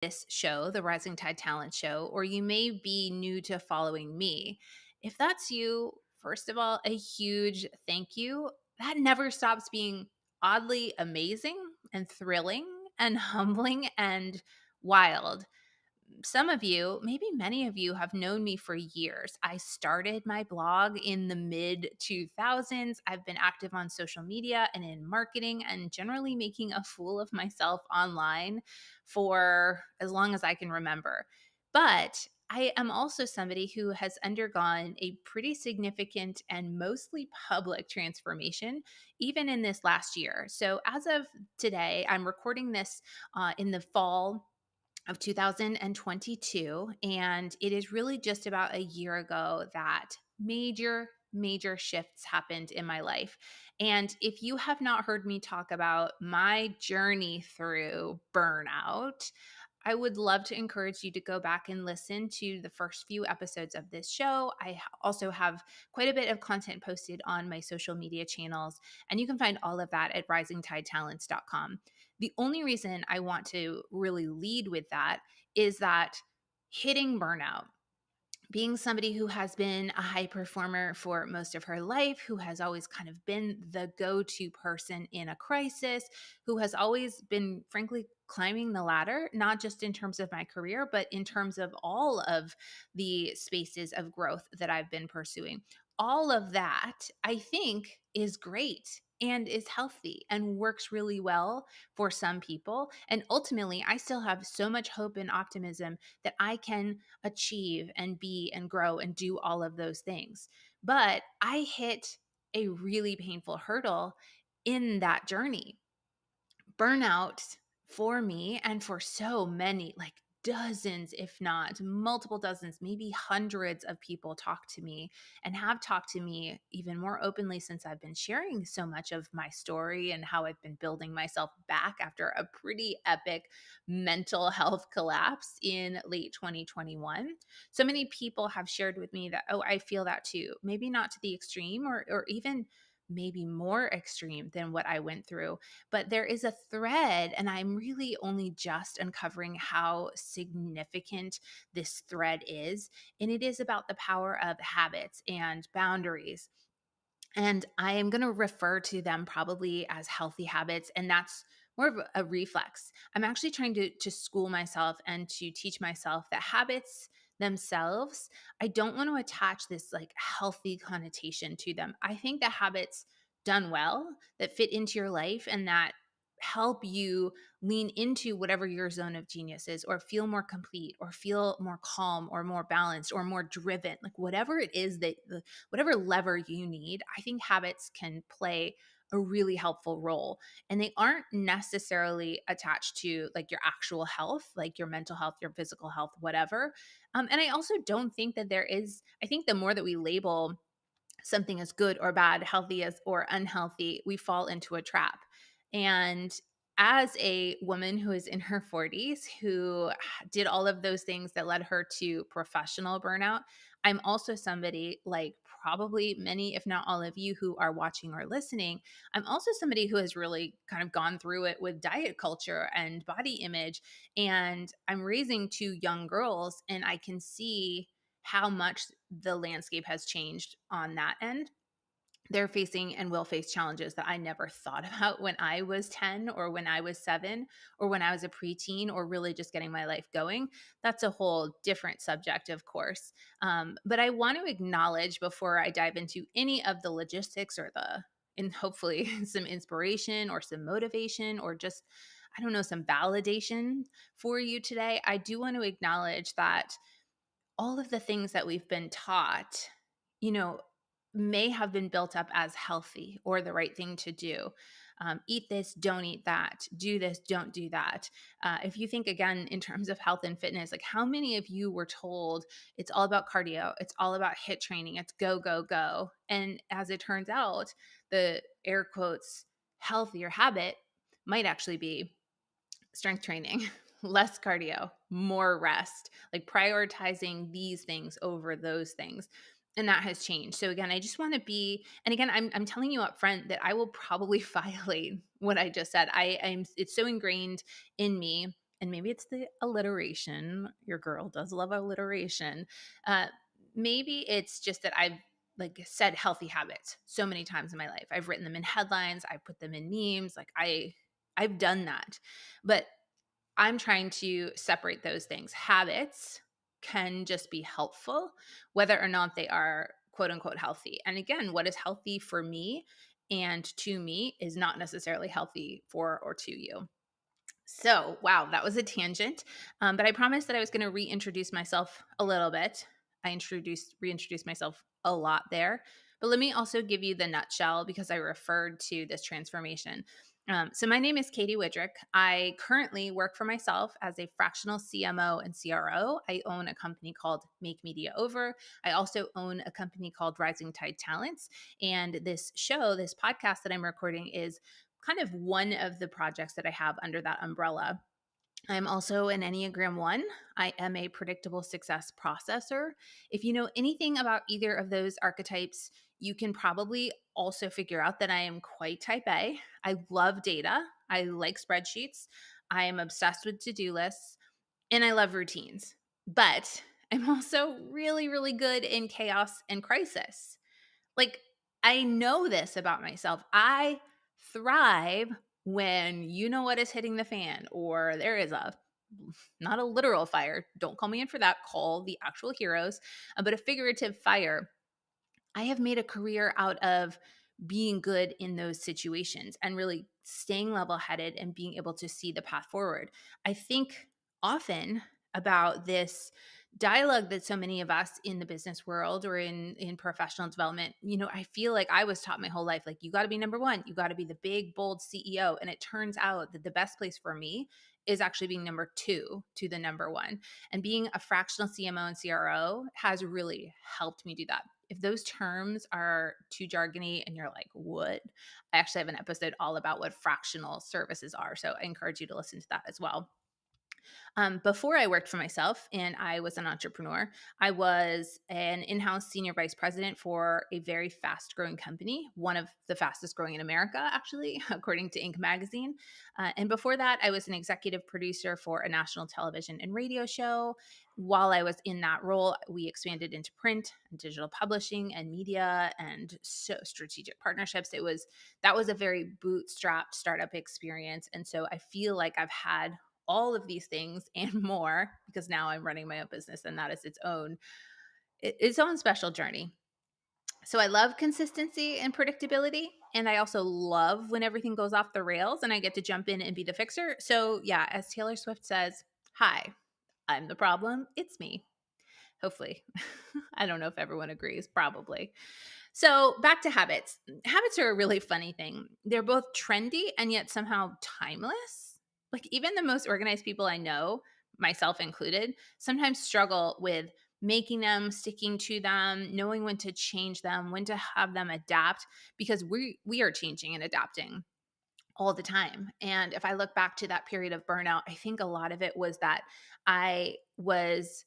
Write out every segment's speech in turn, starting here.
this show, the Rising Tide Talent Show, or you may be new to following me. If that's you, first of all, a huge thank you. That never stops being oddly amazing and thrilling and humbling and wild. Some of you, maybe many of you, have known me for years. I started my blog in the mid 2000s. I've been active on social media and in marketing and generally making a fool of myself online for as long as I can remember. But I am also somebody who has undergone a pretty significant and mostly public transformation, even in this last year. So, as of today, I'm recording this in the fall of 2022. And it is really just about a year ago that major shifts happened in my life. And if you have not heard me talk about my journey through burnout, I would love to encourage you to go back and listen to the first few episodes of this show. Also have quite a bit of content posted on my social media channels, and you can find all of that at risingtidetalents.com. The only reason I want to really lead with that is that hitting burnout, being somebody who has been a high performer for most of her life, who has always kind of been the go to person in a crisis, who has always been, frankly, climbing the ladder, not just in terms of my career, but in terms of all of the spaces of growth that I've been pursuing. All of that, I think, is great and is healthy and works really well for some people. And ultimately, I still have so much hope and optimism that I can achieve and be and grow and do all of those things. But I hit a really painful hurdle in that journey. Burnout for me and for so many, like dozens, if not multiple dozens, maybe hundreds of people talk to me and have talked to me even more openly since I've been sharing so much of my story and how I've been building myself back after a pretty epic mental health collapse in late 2021. So many people have shared with me that, oh, I feel that too. Maybe not to the extreme or even maybe more extreme than what I went through, but there is a thread, and I'm really only just uncovering how significant this thread is. And it is about the power of habits and boundaries. And I am going to refer to them probably as healthy habits. And that's more of a reflex. I'm actually trying to school myself and to teach myself that habits themselves, I don't want to attach this like healthy connotation to them. I think that habits done well that fit into your life and that help you lean into whatever your zone of genius is, or feel more complete, or feel more calm, or more balanced, or more driven, like whatever it is that whatever lever you need, I think habits can play a really helpful role. And they aren't necessarily attached to like your actual health, like your mental health, your physical health, whatever. And I also don't think that I think the more that we label something as good or bad, healthy as or unhealthy, we fall into a trap. And as a woman who is in her 40s, who did all of those things that led her to professional burnout, I'm also somebody like probably many, if not all of you who are watching or listening. I'm also somebody who has really kind of gone through it with diet culture and body image. And I'm raising two young girls, and I can see how much the landscape has changed on that end. They're facing and will face challenges that I never thought about when I was 10 or when I was 7 or when I was a preteen or really just getting my life going. That's a whole different subject, of course. But I want to acknowledge before I dive into any of the logistics or and hopefully some inspiration or some motivation or just, I don't know, some validation for you today. I do want to acknowledge that all of the things that we've been taught, you know, may have been built up as healthy or the right thing to do. Eat this, don't eat that. Do this, don't do that. If you think again in terms of health and fitness, like how many of you were told it's all about cardio, it's all about HIIT training, it's go, go, go. And as it turns out, the air quotes healthier habit might actually be strength training, less cardio, more rest, like prioritizing these things over those things. And that has changed. So again, I just want to be, and again, I'm telling you up front that I will probably violate what I just said. It's so ingrained in me and maybe it's the alliteration. Your girl does love alliteration. Uh, Maybe it's just that I've like said healthy habits so many times in my life. I've written them in headlines, I put them in memes, like I've done that. But I'm trying to separate those things. Habits can just be helpful, whether or not they are quote unquote healthy. And again, what is healthy for me and to me is not necessarily healthy for or to you. So, wow, that was a tangent. But I promised that I was going to reintroduce myself a little bit. Reintroduced myself a lot there. But let me also give you the nutshell because I referred to this transformation. So, my name is Katie Widrick. I currently work for myself as a fractional CMO and CRO. I own a company called Make Media Over. I also own a company called Rising Tide Talents. And this show, this podcast that I'm recording, is kind of one of the projects that I have under that umbrella. I'm also an Enneagram 1. I am a predictable success processor. If you know anything about either of those archetypes, you can probably also figure out that I am quite type A. I love data. I like spreadsheets. I am obsessed with to do lists and I love routines. But I'm also really, really good in chaos and crisis. Like, I know this about myself. I thrive when you know what is hitting the fan or there is a not a literal fire. Don't call me in for that. Call the actual heroes, but a figurative fire. I have made a career out of being good in those situations and really staying level headed and being able to see the path forward. I think often about this dialogue that so many of us in the business world or in professional development, I feel like I was taught my whole life, like, you got to be number one, you got to be the big bold CEO. And it turns out that the best place for me is actually being number two to the number one. And being a fractional CMO and CRO has really helped me do that. If those terms are too jargony and you're like, what? I actually have an episode all about what fractional services are. So I encourage you to listen to that as well. Before I worked for myself and I was an entrepreneur, I was an in house senior vice president for a very fast growing company, one of the fastest growing in America, actually, according to Inc. magazine. And before that, I was an executive producer for a national television and radio show. While I was in that role, we expanded into print and digital publishing and media and so strategic partnerships. That was a very bootstrapped startup experience. And so I feel like I've had all of these things and more because now I'm running my own business and that is its own special journey. So I love consistency and predictability, and I also love when everything goes off the rails and I get to jump in and be the fixer. So yeah, as Taylor Swift says, hi, I'm the problem, it's me. Hopefully. I don't know if everyone agrees, probably. So back to habits. Habits are a really funny thing. They're both trendy and yet somehow timeless. Like, even the most organized people I know, myself included, sometimes struggle with making them, sticking to them, knowing when to change them, when to have them adapt, because we are changing and adapting all the time. And if I look back to that period of burnout, I think a lot of it was that I was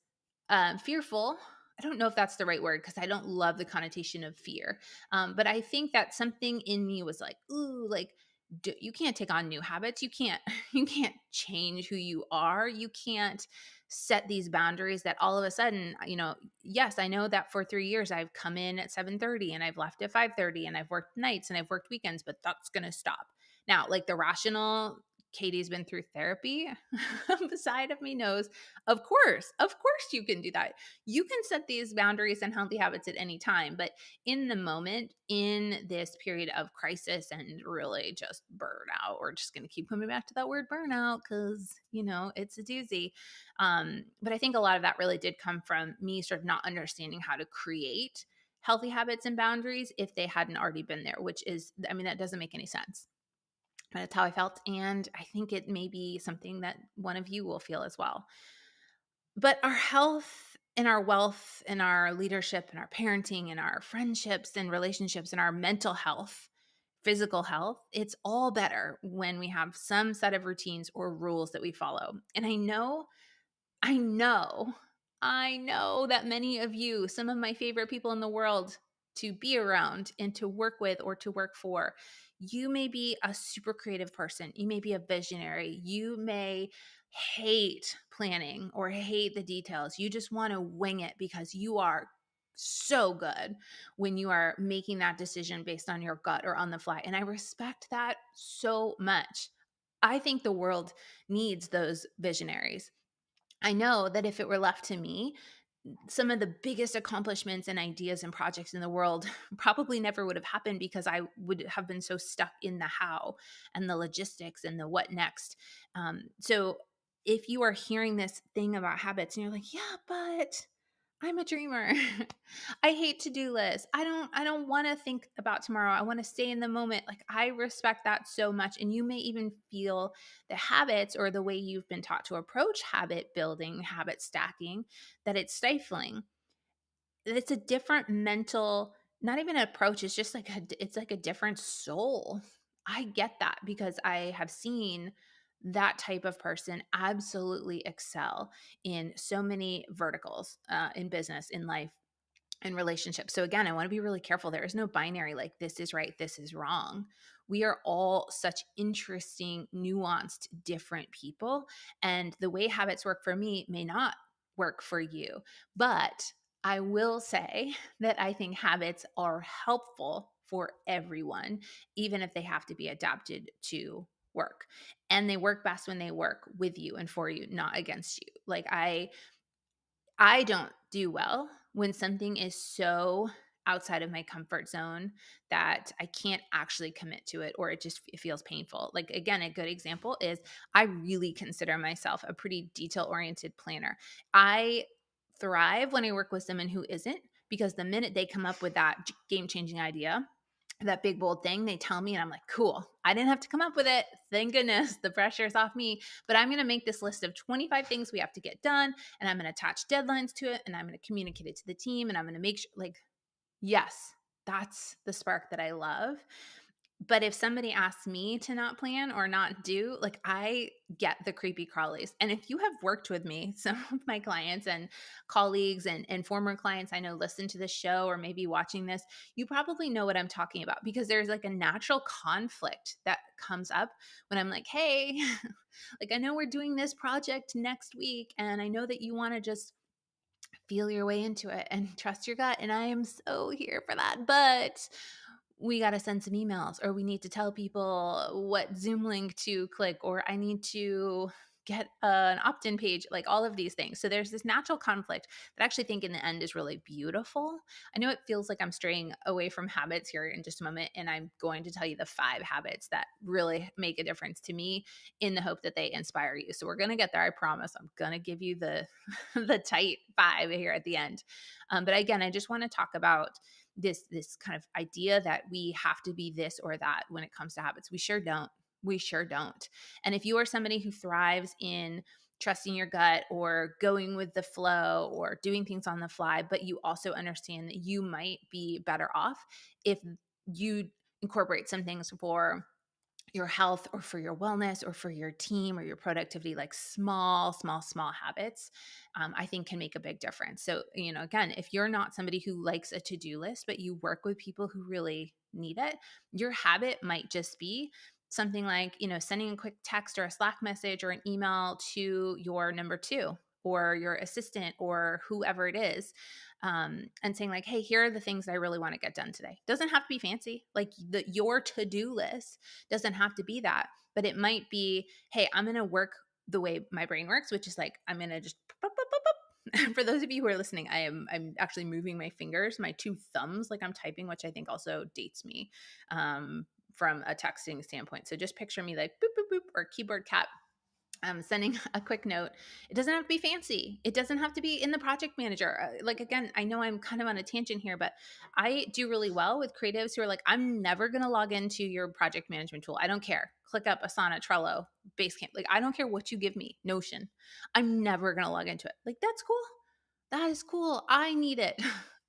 fearful. I don't know if that's the right word because I don't love the connotation of fear. But I think that something in me was like, ooh, like, you can't take on new habits. You can't you can't change who you are. You can't set these boundaries that all of a sudden, yes, I know that for 3 years I've come in at 7:30 and I've left at 5:30 and I've worked nights and I've worked weekends, but that's going to stop. Now, like, the rational Katie's been through therapy the side of me knows, of course you can do that. You can set these boundaries and healthy habits at any time, but in the moment, in this period of crisis and really just burnout, we're just going to keep coming back to that word burnout because, it's a doozy. But I think a lot of that really did come from me sort of not understanding how to create healthy habits and boundaries if they hadn't already been there, which is, I mean, that doesn't make any sense. That's how I felt. And I think it may be something that one of you will feel as well. But our health and our wealth and our leadership and our parenting and our friendships and relationships and our mental health, physical health, it's all better when we have some set of routines or rules that we follow. And I know, I know that many of you, some of my favorite people in the world to be around and to work with or to work for, you may be a super creative person. You may be a visionary. You may hate planning or hate the details. You just want to wing it because you are so good when you are making that decision based on your gut or on the fly. And I respect that so much. I think the world needs those visionaries. I know that if it were left to me, some of the biggest accomplishments and ideas and projects in the world probably never would have happened because I would have been so stuck in the how and the logistics and the what next. So if you are hearing this thing about habits and you're like, yeah, but I'm a dreamer. I hate to-do lists. I don't want to think about tomorrow. I want to stay in the moment. Like I respect that so much. And you may even feel the habits or the way you've been taught to approach habit building, habit stacking, that it's stifling. It's a different mental, not even an approach, it's just like it's like a different soul. I get that because I have seen that type of person absolutely excel in so many verticals, in business, in life, in relationships. So again, I want to be really careful. There is no binary like this is right, this is wrong. We are all such interesting, nuanced, different people. And the way habits work for me may not work for you. But I will say that I think habits are helpful for everyone, even if they have to be adapted to work. And they work best when they work with you and for you, not against you. Like I don't do well when something is so outside of my comfort zone that I can't actually commit to it, or it feels painful. Like again, a good example is I really consider myself a pretty detail oriented planner. I thrive when I work with someone who isn't, because the minute they come up with that game changing idea, that big bold thing, they tell me and I'm like, cool. I didn't have to come up with it. Thank goodness. The pressure's off me. But I'm going to make this list of 25 things we have to get done, and I'm going to attach deadlines to it, and I'm going to communicate it to the team, and I'm going to make sure, like, yes, that's the spark that I love. But if somebody asks me to not plan or not do, like I get the creepy crawlies. And if you have worked with me, some of my clients and colleagues and former clients I know listen to this show or maybe watching this, you probably know what I'm talking about, because there's like a natural conflict that comes up when I'm like, hey, like I know we're doing this project next week, and I know that you want to just feel your way into it and trust your gut. And I am so here for that. But we got to send some emails, or we need to tell people what Zoom link to click, or I need to get an opt in page, like all of these things. So there's this natural conflict that I actually think in the end is really beautiful. I know it feels like I'm straying away from habits here in just a moment, and I'm going to tell you the 5 habits that really make a difference to me in the hope that they inspire you. So we're going to get there. I promise. I'm going to give you the the tight 5 here at the end. But again, I just want to talk about this kind of idea that we have to be this or that when it comes to habits. We sure don't. We sure don't. And if you are somebody who thrives in trusting your gut or going with the flow or doing things on the fly, but you also understand that you might be better off if you incorporate some things for your health or for your wellness or for your team or your productivity, like small habits, I think can make a big difference. So, again, if you're not somebody who likes a to-do list, but you work with people who really need it, your habit might just be something like, sending a quick text or a Slack message or an email to your number 2 or your assistant or whoever it is, and saying like, hey, here are the things I really want to get done today. Doesn't have to be fancy. Like your to-do list doesn't have to be that, but it might be, hey, I'm going to work the way my brain works, which is like, I'm going to just pop, pop, pop, pop. For those of you who are listening, I'm actually moving my fingers, my 2 thumbs, like I'm typing, which I think also dates me, from a texting standpoint. So just picture me like boop, boop, boop, or keyboard cat, sending a quick note. It doesn't have to be fancy. It doesn't have to be in the project manager. Like, again, I know I'm kind of on a tangent here, but I do really well with creatives who are like, I'm never going to log into your project management tool. I don't care. ClickUp, Asana, Trello, Basecamp. Like, I don't care what you give me, Notion. I'm never going to log into it. Like, that's cool. That is cool. I need it.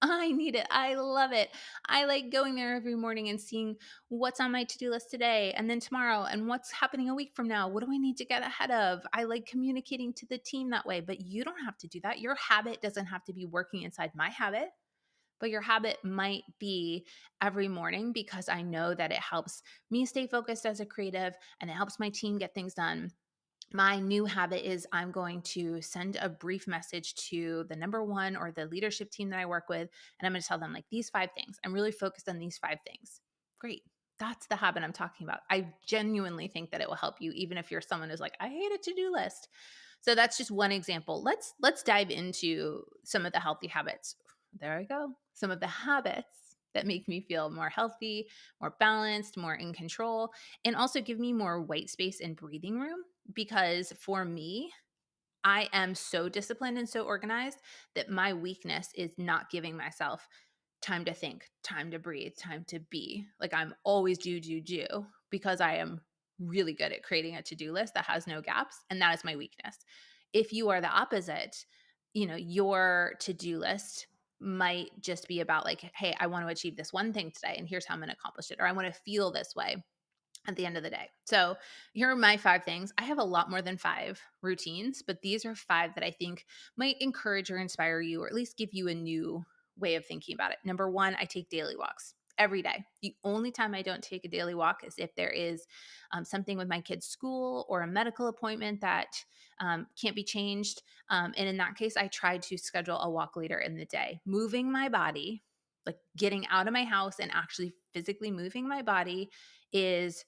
I need it. I love it. I like going there every morning and seeing what's on my to-do list today and then tomorrow and what's happening a week from now. What do I need to get ahead of? I like communicating to the team that way, but you don't have to do that. Your habit doesn't have to be working inside my habit, but your habit might be every morning, because I know that it helps me stay focused as a creative and it helps my team get things done. My new habit is I'm going to send a brief message to the number one or the leadership team that I work with. And I'm going to tell them, like, these 5 things. I'm really focused on these 5 things. Great. That's the habit I'm talking about. I genuinely think that it will help you, even if you're someone who's like, I hate a to-do list. So that's just one example. Let's dive into some of the healthy habits. There I go. Some of the habits that make me feel more healthy, more balanced, more in control, and also give me more white space and breathing room. Because for me, I am so disciplined and so organized that my weakness is not giving myself time to think, time to breathe, time to be. Like, I'm always do, because I am really good at creating a to-do list that has no gaps. And that is my weakness. If you are the opposite, your to-do list might just be about, like, hey, I want to achieve this one thing today, and here's how I'm going to accomplish it. Or I want to feel this way at the end of the day. So, here are my 5 things. I have a lot more than 5 routines, but these are 5 that I think might encourage or inspire you, or at least give you a new way of thinking about it. Number one, I take daily walks every day. The only time I don't take a daily walk is if there is something with my kid's school or a medical appointment that can't be changed. And in that case, I try to schedule a walk later in the day. Moving my body, like getting out of my house and actually physically moving my body, is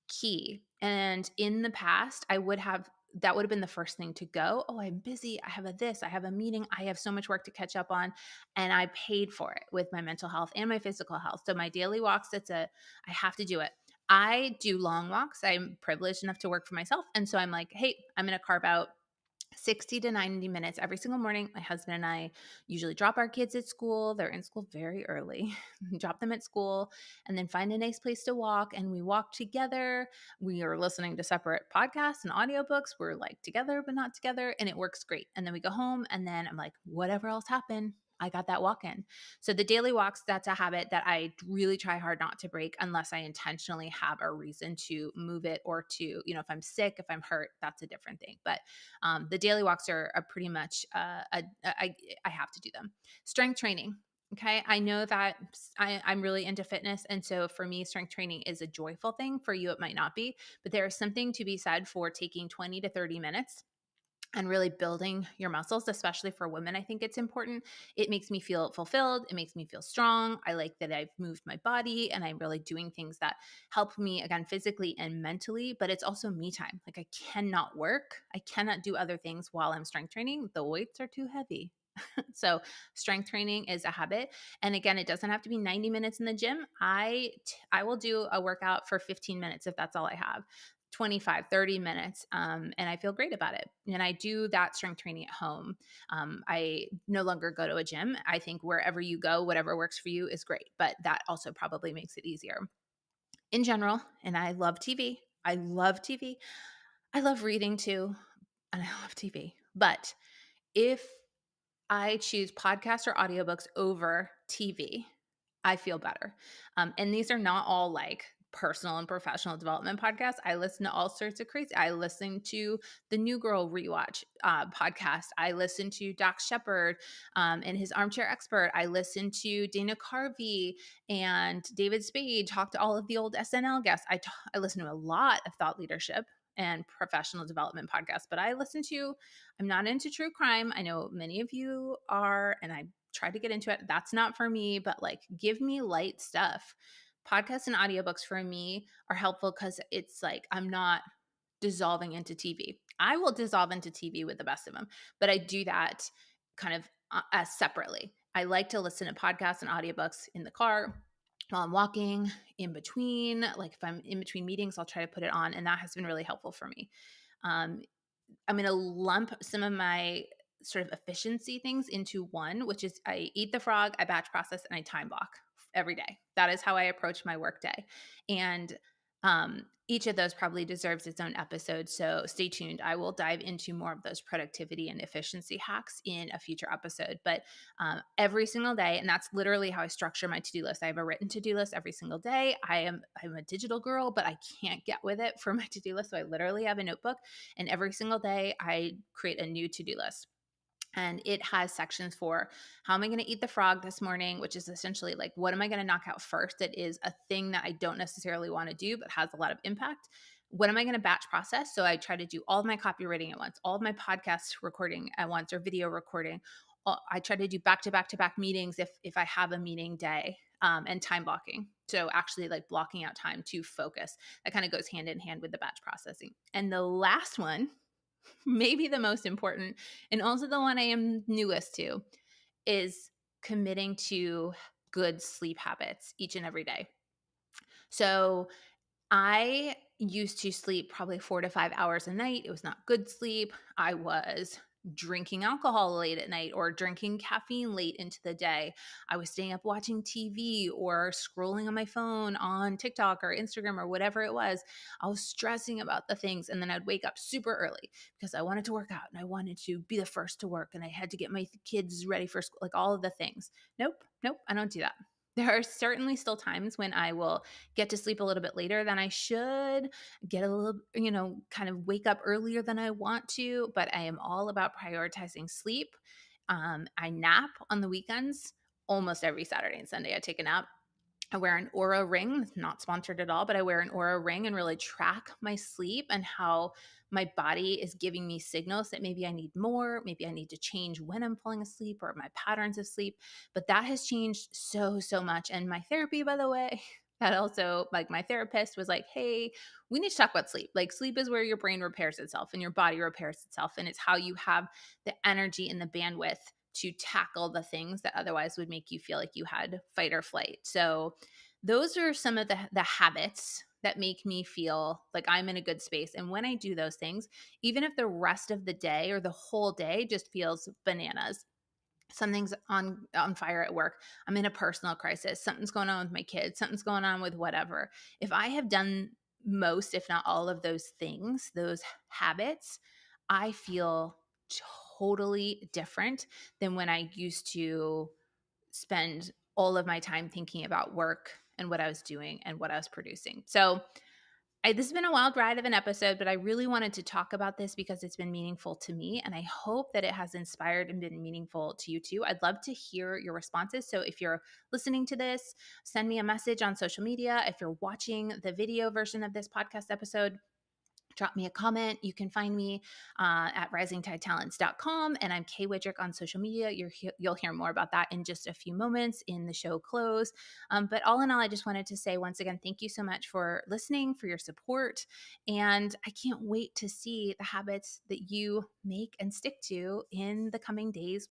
key. And in the past, that would have been the first thing to go. Oh, I'm busy. I have I have a meeting. I have so much work to catch up on. And I paid for it with my mental health and my physical health. So my daily walks, I have to do it. I do long walks. I'm privileged enough to work for myself. And so I'm like, hey, I'm going to carve out 60 to 90 minutes every single morning. My husband and I usually drop our kids at school. They're in school very early. Drop them at school and then find a nice place to walk. And we walk together. We are listening to separate podcasts and audiobooks. We're like together, but not together. And it works great. And then we go home and then I'm like, whatever else happened, I got that walk in. So the daily walks, that's a habit that I really try hard not to break unless I intentionally have a reason to move it, or to, if I'm sick, if I'm hurt, that's a different thing. But the daily walks are pretty much I have to do them. Strength training. Okay. I know that I'm really into fitness. And so for me, strength training is a joyful thing. For you, it might not be, but there is something to be said for taking 20 to 30 minutes and really building your muscles, especially for women. I think it's important. It makes me feel fulfilled. It makes me feel strong. I like that I've moved my body and I'm really doing things that help me, again, physically and mentally, but it's also me time. Like, I cannot work. I cannot do other things while I'm strength training. The weights are too heavy. So strength training is a habit. And again, it doesn't have to be 90 minutes in the gym. I will do a workout for 15 minutes if that's all I have. 25, 30 minutes. And I feel great about it. And I do that strength training at home. I no longer go to a gym. I think wherever you go, whatever works for you is great. But that also probably makes it easier in general. And I love TV. I love TV. I love reading too. And I love TV. But if I choose podcasts or audiobooks over TV, I feel better. And these are not all like personal and professional development podcasts. I listen to all sorts of crazy. I listen to the New Girl Rewatch podcast. I listen to Doc Shepard and his Armchair Expert. I listen to Dana Carvey and David Spade talk to all of the old SNL guests. I listen to a lot of thought leadership and professional development podcasts, but I'm not into true crime. I know many of you are, and I try to get into it. That's not for me, but like, give me light stuff. Podcasts and audiobooks for me are helpful because it's like I'm not dissolving into TV. I will dissolve into TV with the best of them, but I do that kind of as separately. I like to listen to podcasts and audiobooks in the car while I'm walking, in between. Like, if I'm in between meetings, I'll try to put it on, and that has been really helpful for me. Um, I'm going to lump some of my sort of efficiency things into one, which is I eat the frog, I batch process, and I time block every day. That is how I approach my work day. And each of those probably deserves its own episode. So stay tuned. I will dive into more of those productivity and efficiency hacks in a future episode. But every single day, and that's literally how I structure my to-do list. I have a written to-do list every single day. I'm a digital girl, but I can't get with it for my to-do list. So I literally have a notebook, and every single day I create a new to-do list. And it has sections for how am I going to eat the frog this morning, which is essentially like, what am I going to knock out first? That is a thing that I don't necessarily want to do, but has a lot of impact. what am I going to batch process? So I try to do all of my copywriting at once, all of my podcast recording at once or video recording. I try to do back to back to back meetings if I have a meeting day, and time blocking. So actually like blocking out time to focus. That kind of goes hand in hand with the batch processing. And the last one, maybe the most important, and also the one I am newest to, is committing to good sleep habits each and every day. So I used to sleep probably 4 to 5 hours a night. It was not good sleep. I was drinking alcohol late at night or drinking caffeine late into the day. I was staying up watching TV or scrolling on my phone on TikTok or Instagram or whatever it was. I was stressing about the things, and then I'd wake up super early because I wanted to work out and I wanted to be the first to work and I had to get my kids ready for school, like all of the things. Nope, nope, I don't do that. There are certainly still times when I will get to sleep a little bit later than I should, get a little, kind of wake up earlier than I want to, but I am all about prioritizing sleep. I nap on the weekends almost every Saturday and Sunday. I take a nap. I wear an Aura ring. It's not sponsored at all, but I wear an Aura ring and really track my sleep and how my body is giving me signals that maybe I need more, maybe I need to change when I'm falling asleep or my patterns of sleep. But that has changed so, so much. And my therapy, by the way, that also, like, my therapist was like, hey, we need to talk about sleep. Like, sleep is where your brain repairs itself and your body repairs itself. And it's how you have the energy and the bandwidth to tackle the things that otherwise would make you feel like you had fight or flight. So those are some of the habits that make me feel like I'm in a good space. And when I do those things, even if the rest of the day or the whole day just feels bananas, something's on fire at work, I'm in a personal crisis, something's going on with my kids, something's going on with whatever. If I have done most, if not all of those things, those habits, I feel totally different than when I used to spend all of my time thinking about work and what I was doing and what I was producing. So this has been a wild ride of an episode, but I really wanted to talk about this because it's been meaningful to me. And I hope that it has inspired and been meaningful to you too. I'd love to hear your responses. So if you're listening to this, send me a message on social media. If you're watching the video version of this podcast episode, drop me a comment. You can find me at risingtidetalents.com, and I'm Kay Widrick on social media. You'll hear more about that in just a few moments in the show close. But all in all, I just wanted to say once again, thank you so much for listening, for your support. And I can't wait to see the habits that you make and stick to in the coming days,